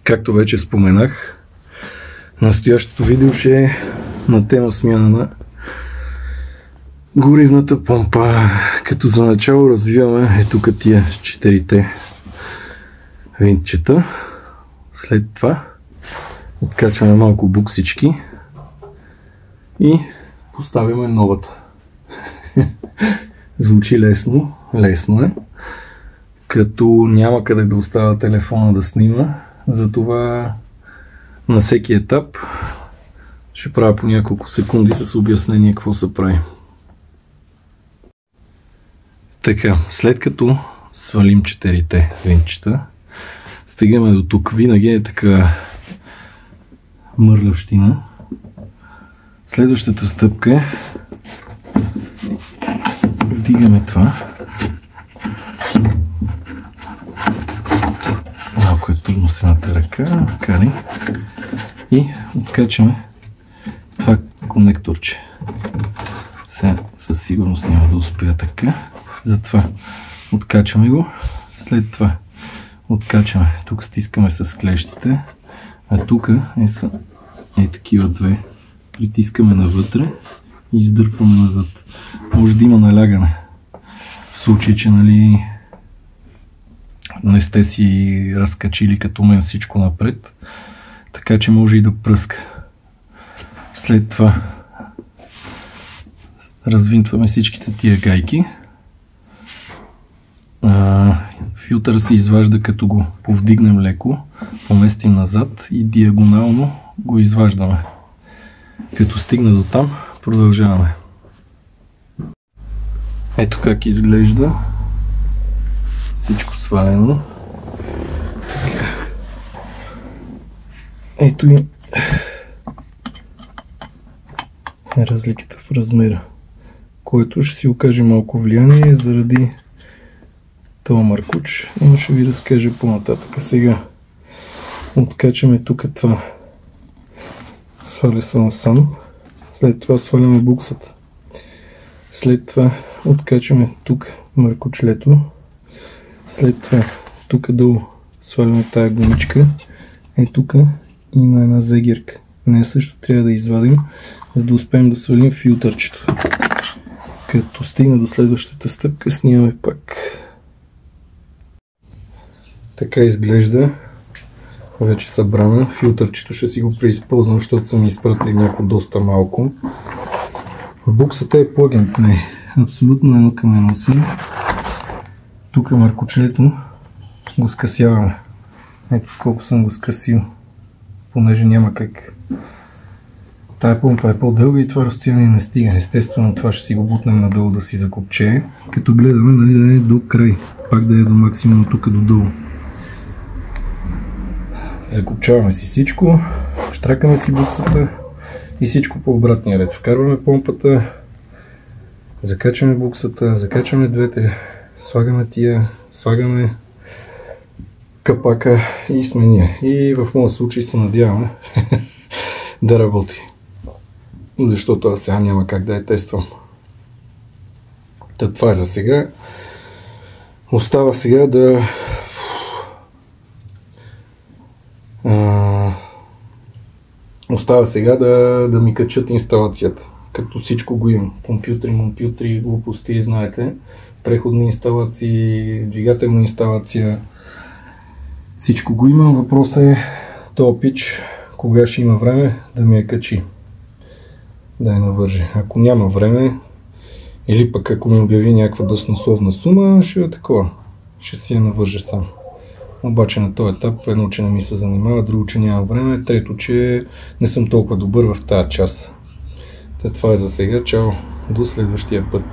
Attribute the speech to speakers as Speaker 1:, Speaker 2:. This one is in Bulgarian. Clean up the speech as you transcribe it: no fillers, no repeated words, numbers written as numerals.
Speaker 1: Както вече споменах, настоящото видео ще е на тема смяна на горивната помпа. Като за начало развиваме тук тия с 4-те винтчета. След това откачваме малко буксички и поставяме новата. Звучи лесно, лесно е. Като няма къде да оставя телефона да снима, затова на всеки етап ще правя по няколко секунди с обяснение какво се прави. Така, след като свалим 4-те винчета, стигаме до тук. Винаги е така мърлявщина. Следващата стъпка е вдигаме това. Малко е трудно с едната ръка, кари. И откачаме това конекторче. Сега със сигурност няма да успея така. Затова откачаме го. След това откачаме. Тук стискаме с клещите. А тук е такива две. Притискаме навътре и издърпваме назад. Може да има налягане. В случай, че не сте си разкачили като мен всичко напред. Така че може и да пръска. След това развинтваме всичките тия гайки. Филтъра се изважда като го повдигнем леко, поместим назад и диагонално го изваждаме. Като стигна до там, продължаваме. Ето как изглежда. Всичко свалено. Ето и разликата в размера, който ще си окаже малко влияние заради това маркуч, но ще ви разкажа по-нататък. Сега откачаме тук това. Сваля се насам. След това сваляме буксата. След това откачаме тук маркучлето. След това тук долу сваляме тая гумичка. Тук има една зегерка. Нея също трябва да извадим, за да успеем да свалим филтърчето. Като стигна до следващата стъпка, снимаме пак. Така изглежда вече събрана. Филтърчето ще си го преизползвам, защото са ми изпратили някакво доста малко. Буксата е плаген плей. Абсолютно едно към едно си. Тук маркучлето го скъсяваме. Ето с колко съм го скъсил. Понеже няма как. Тая помпа е по-дълга и това разстояние не стига. Естествено това ще си го бутнем надолу да си закопчее. Като гледаме да е до край. Пак да е до максимум тук додолу. Закопчаваме си всичко. Штракаме си буксата и всичко по обратния ред. Вкарваме помпата. Закачаме буксата. Закачаме двете. Слагаме тия. Слагаме капака и сме ние. И в моя случай се надяваме да работи. Защото аз сега няма как да я тествам. Това е за сега. Остава сега да ми качат инсталацията. Като всичко го имам. Компютри, глупости, знаете. Преходни инсталации, двигателна инсталация. Всичко го имам. Въпросът е този пич, кога ще има време да ми я качи. Да я навърже. Ако няма време, или пък ако ми обяви някаква баснословна сума, ще е такова. Ще си я навърже сам. Обаче на този етап, едно, че не ми се занимава, друго, че няма време, трето, че не съм толкова добър в тази част. Това е за сега. Чао! До следващия път.